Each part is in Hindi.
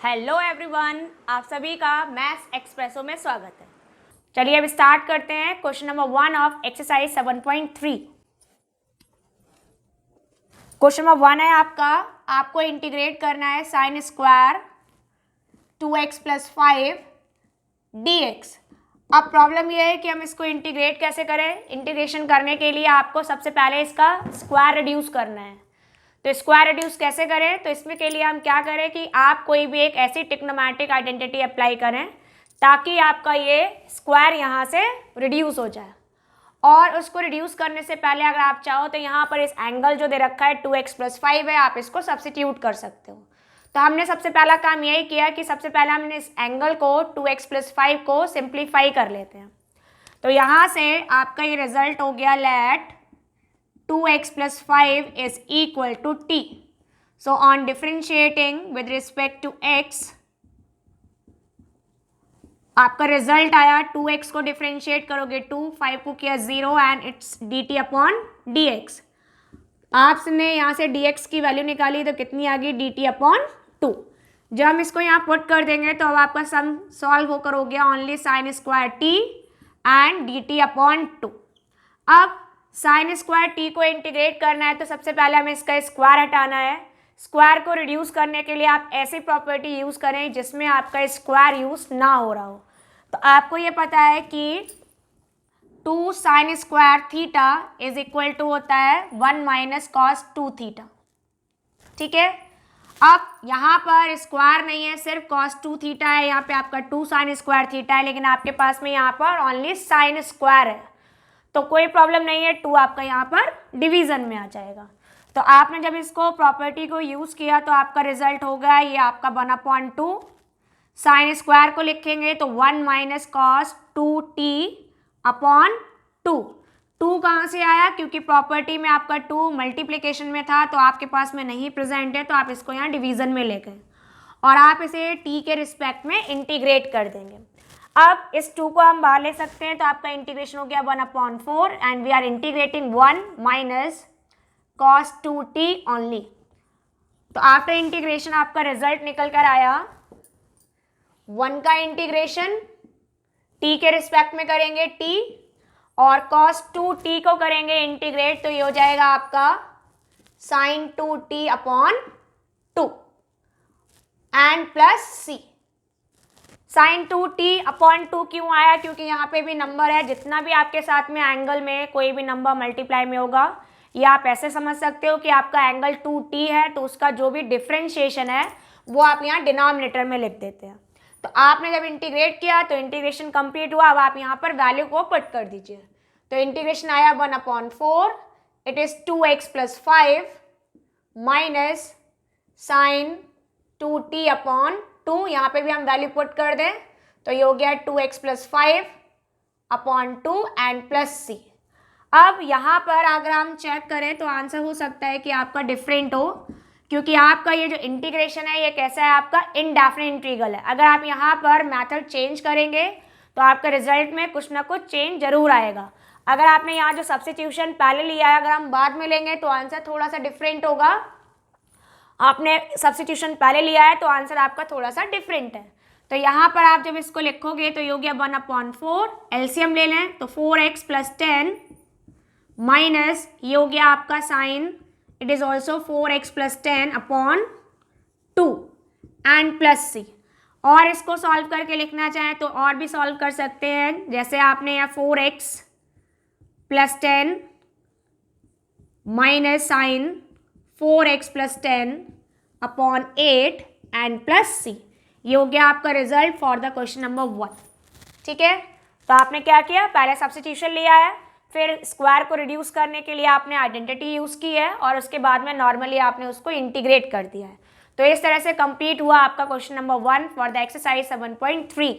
हेलो एवरीवन, आप सभी का मैथ्स एक्सप्रेसो में स्वागत है। चलिए अब स्टार्ट करते हैं question number 1 of exercise 7.3। Question number 1 है आपको इंटीग्रेट करना है sine square 2x plus 5 dx। अब प्रॉब्लम यह है कि हम इसको इंटीग्रेट कैसे करें। इंटीग्रेशन करने के लिए आपको सबसे पहले इसका स्क्वायर रिड्यूस करना है। तो स्क्वायर रिड्यूस कैसे करें, तो इसमें के लिए हम क्या करें कि आप कोई भी एक ऐसी ट्रिग्नोमेट्रिक आइडेंटिटी अप्लाई करें ताकि आपका ये स्क्वायर यहाँ से रिड्यूस हो जाए। और उसको रिड्यूस करने से पहले अगर आप चाहो तो यहाँ पर इस एंगल जो दे रखा है 2x प्लस 5 है, आप इसको सब्स्टिट्यूट कर सकते हो। तो हमने सबसे पहला काम यही किया कि सबसे पहले हमने इस एंगल को 2x प्लस 5 को सिंप्लीफाई कर लेते हैं। तो यहाँ से आपका ये रिजल्ट हो गया late 2x plus 5 is equal to t. So on differentiating with respect to x, आपका रिजल्ट आया 2x को डिफरेंशिएट करोगे 2, 5 को किया 0 and it's dt upon dx। आपने यहाँ से dx की वैल्यू निकाली तो कितनी आ गई dt अपॉन 2। जब हम इसको यहाँ पुट कर देंगे तो अब आपका सम सॉल्व होकर हो गया only sine square t and dt upon 2। अब साइन स्क्वायर टी को इंटीग्रेट करना है तो सबसे पहले हमें इसका स्क्वायर हटाना है। स्क्वायर को रिड्यूस करने के लिए आप ऐसी प्रॉपर्टी यूज़ करें जिसमें आपका स्क्वायर यूज़ ना हो रहा हो। तो आपको ये पता है कि 2 sine square theta is equal to होता है 1 माइनस कॉस 2 थीटा। ठीक है, अब यहाँ पर स्क्वायर नहीं है, सिर्फ कॉस 2 थीटा है। यहाँ पे आपका 2 साइन स्क्वायर थीटा है, लेकिन आपके पास में यहाँ पर ओनली साइन स्क्वायर है तो कोई प्रॉब्लम नहीं है, 2 आपका यहाँ पर डिवीजन में आ जाएगा। तो आपने जब इसको प्रॉपर्टी को यूज़ किया तो आपका रिजल्ट हो गया ये आपका 1/2। साइन स्क्वायर को लिखेंगे तो 1 माइनस कॉस 2t अपॉन 2। 2 कहाँ से आया, क्योंकि प्रॉपर्टी में आपका 2 मल्टीप्लिकेशन में था तो आपके पास में नहीं प्रेजेंट है, तो आप इसको यहाँ डिवीजन में ले गए और आप इसे t के रिस्पेक्ट में इंटीग्रेट कर देंगे। अब इस 2 को हम बाहर ले सकते हैं तो आपका इंटीग्रेशन हो गया 1/4 and we are integrating 1 minus cos 2t only. तो आफ्टर इंटीग्रेशन आपका रिजल्ट निकल कर आया 1 का इंटीग्रेशन t के रिस्पेक्ट में करेंगे t और कॉस 2t को करेंगे इंटीग्रेट तो ये हो जाएगा आपका sine 2t upon 2 and plus c। Sine 2t upon 2 क्यों आया, क्योंकि यहाँ पे भी नंबर है, जितना भी आपके साथ में एंगल में कोई भी नंबर मल्टीप्लाई में होगा या आप ऐसे समझ सकते हो कि आपका एंगल 2t है तो उसका जो भी डिफरेंशिएशन है वो आप यहाँ डिनोमिनेटर में लिख देते हैं। तो आपने जब इंटीग्रेट किया तो इंटीग्रेशन कंप्लीट हुआ, अब आप यहाँ पर वैल्यू को पुट कर दीजिए। तो इंटीग्रेशन आया 1/4, it is 2x plus 5 minus sine 2t upon 2। यहाँ पे भी हम वैल्यू पुट कर दें तो ये हो गया 2x plus 5 upon 2 and plus c। अब यहाँ पर अगर हम चेक करें तो आंसर हो सकता है कि आपका डिफरेंट हो, क्योंकि आपका ये जो इंटीग्रेशन है ये कैसा है, आपका इनडेफिनिट इंटीग्रल है। अगर आप यहाँ पर मेथड चेंज करेंगे तो आपका रिजल्ट में कुछ ना कुछ चेंज जरूर आएगा। अगर आपने यहाँ जो सब्स्टिट्यूशन पहले लिया है अगर हम बाद में लेंगे तो आंसर थोड़ा सा डिफरेंट होगा। आपने सब्स्टिट्यूशन पहले लिया है तो आंसर आपका थोड़ा सा डिफरेंट है। तो यहाँ पर आप जब इसको लिखोगे तो ये हो गया 1/4, एलसीएम ले लें तो 4x प्लस 10 माइनस ये हो गया आपका sine it is also 4x plus 10 upon 2 and plus c। और इसको सॉल्व करके लिखना चाहें तो और भी सॉल्व कर सकते हैं, जैसे आपने यहाँ 4x plus 10 minus sine 4x plus 10 upon 8 and plus c। ये हो गया आपका result for the question number 1। ठीक है, तो आपने क्या किया, पहले सब्स्टिट्यूशन लिया है, फिर स्क्वायर को रिड्यूस करने के लिए आपने आइडेंटिटी यूज़ की है और उसके बाद में नॉर्मली आपने उसको इंटीग्रेट कर दिया है। तो इस तरह से कंप्लीट हुआ आपका question number 1 for the exercise 7.3।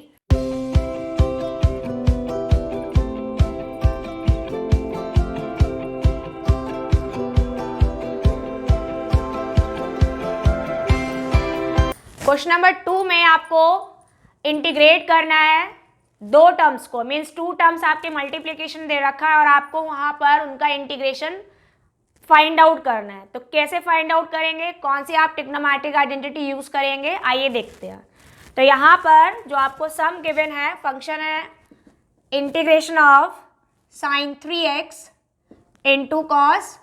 Question number 2 में आपको इंटीग्रेट करना है 2 टर्म्स को, मीन्स 2 टर्म्स आपके मल्टीप्लिकेशन दे रखा है और आपको वहाँ पर उनका इंटीग्रेशन फाइंड आउट करना है। तो कैसे फाइंड आउट करेंगे, कौन सी आप ट्रिग्नोमेट्रिक आइडेंटिटी यूज करेंगे, आइए देखते हैं। तो यहाँ पर जो आपको सम गिवन है, फंक्शन है integration of sine 3x into cos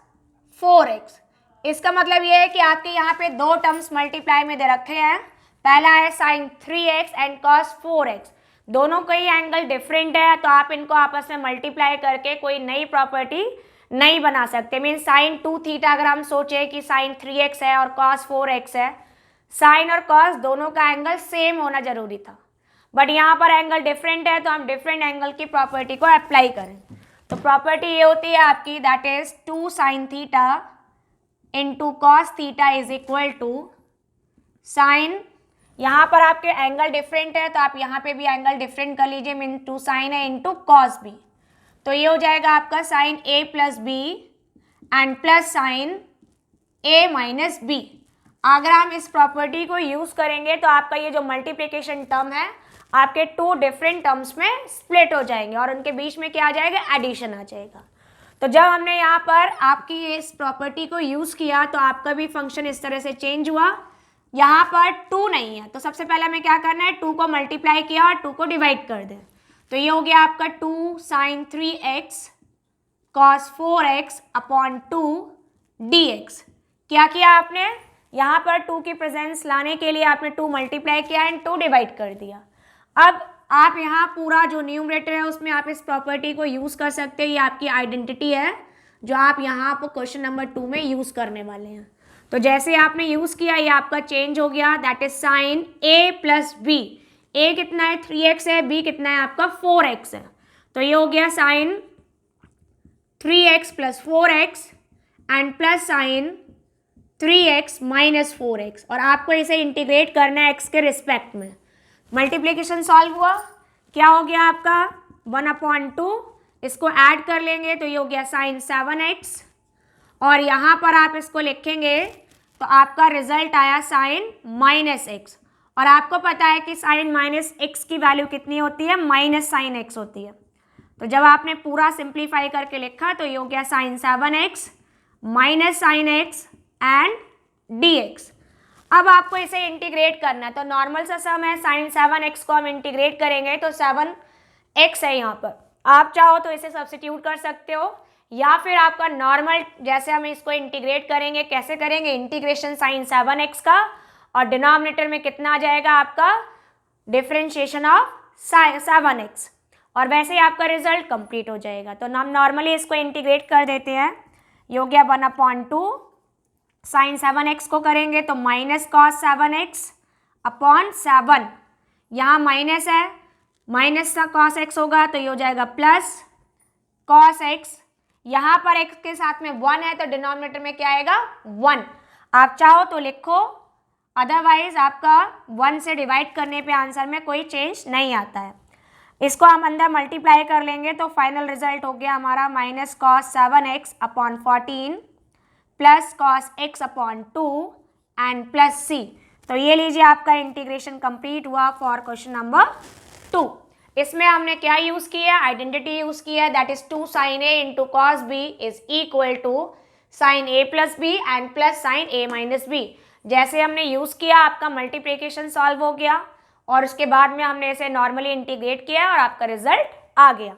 4x। इसका मतलब ये है कि आपके यहाँ पे दो टर्म्स मल्टीप्लाई में दे रखे हैं। पहला है sign 3x and cos 4x, दोनों का ही एंगल डिफरेंट है, तो आप इनको आपस में मल्टीप्लाई करके कोई नई प्रॉपर्टी नहीं बना सकते। मीन साइन 2 थीटा अगर हम सोचे कि साइन 3x है और कॉस 4x है, साइन और कॉस दोनों का एंगल सेम होना जरूरी था, बट यहाँ पर एंगल डिफरेंट है, तो हम डिफरेंट एंगल की प्रॉपर्टी को अप्लाई करें। तो प्रॉपर्टी ये होती है आपकी, that is 2 sine theta into cos theta is equal to sine, यहाँ पर आपके एंगल डिफरेंट है तो आप यहाँ पे भी एंगल डिफरेंट कर लीजिए, मीन 2 साइन है इंटू कॉस बी। तो ये हो जाएगा आपका sine A plus B and plus sine A minus B. अगर हम इस प्रॉपर्टी को यूज करेंगे तो आपका ये जो मल्टीप्लिकेशन टर्म है आपके टू डिफरेंट टर्म्स में स्प्लिट हो जाएंगे और उनके बीच में क्या आ जाएगा, एडिशन आ जाएगा। तो जब हमने यहाँ पर आपकी इस प्रॉपर्टी को यूज किया तो आपका भी फंक्शन इस तरह से चेंज हुआ। यहाँ पर 2 नहीं है, तो सबसे पहले हमें क्या करना है, 2 को मल्टीप्लाई किया और 2 को डिवाइड कर दें। तो ये हो गया आपका 2 sign 3x cos 4x upon 2 dx। क्या किया आपने, यहाँ पर 2 की प्रेजेंस लाने के लिए आपने 2 मल्टीप्लाई किया एंड 2 डिवाइड कर दिया। अब आप यहाँ पूरा जो न्यूमरेटर है उसमें आप इस प्रॉपर्टी को यूज़ कर सकते हैं। ये आपकी आइडेंटिटी है जो आप यहाँ पर क्वेश्चन नंबर 2 में यूज़ करने वाले हैं। तो जैसे आपने यूज़ किया ये आपका चेंज हो गया, that is sine a plus B. a कितना है 3x है, b कितना है आपका 4x है। तो ये हो गया sine 3x plus 4x and plus sine 3x minus 4x, और आपको इसे इंटीग्रेट करना है x के रिस्पेक्ट में। मल्टीप्लिकेशन सॉल्व हुआ, क्या हो गया आपका 1/2, इसको ऐड कर लेंगे तो ये हो गया साइन 7x, और यहाँ पर आप इसको लिखेंगे तो आपका रिजल्ट आया साइन माइनस x। और आपको पता है कि साइन माइनस x की वैल्यू कितनी होती है, माइनस साइन x होती है। तो जब आपने पूरा सिंप्लीफाई करके लिखा तो ये हो गया sine 7x minus sine x and dx। अब आपको इसे इंटीग्रेट करना है, तो नॉर्मल सा सम है, साइन 7x को हम इंटीग्रेट करेंगे तो 7x है यहाँ पर। आप चाहो तो इसे सब्स्टिट्यूट कर सकते हो, या फिर आपका नॉर्मल जैसे हम इसको इंटीग्रेट करेंगे, कैसे करेंगे, इंटीग्रेशन साइन 7x का और डिनोमिनेटर में कितना आ जाएगा आपका डिफरेंशिएशन ऑफ 7x, और वैसे ही आपका रिजल्ट कंप्लीट हो जाएगा। तो हम नॉर्मली इसको इंटीग्रेट कर देते हैं, ये हो गया 1/2, साइन 7x को करेंगे तो माइनस कॉस 7x अपॉन 7, यहाँ माइनस है, माइनस का कॉस x होगा तो ये हो जाएगा प्लस कॉस x। यहाँ पर x के साथ में 1 है तो डिनोमिनेटर में क्या आएगा 1। आप चाहो तो लिखो, अदरवाइज आपका 1 से डिवाइड करने पे आंसर में कोई चेंज नहीं आता है। इसको हम अंदर मल्टीप्लाई कर लेंगे तो फाइनल रिजल्ट हो गया हमारा minus cos 7x upon 14 plus cos x upon 2 and plus c। तो ये लीजिए आपका इंटीग्रेशन कंप्लीट हुआ फॉर क्वेश्चन नंबर 2। इसमें हमने क्या यूज किया, आइडेंटिटी यूज किया, that is 2 sine a into cos b is equal to sine a plus B and plus sine a minus B. जैसे हमने यूज किया आपका मल्टीप्लिकेशन सॉल्व हो गया और उसके बाद में हमने इसे नॉर्मली इंटीग्रेट किया और आपका रिजल्ट आ गया।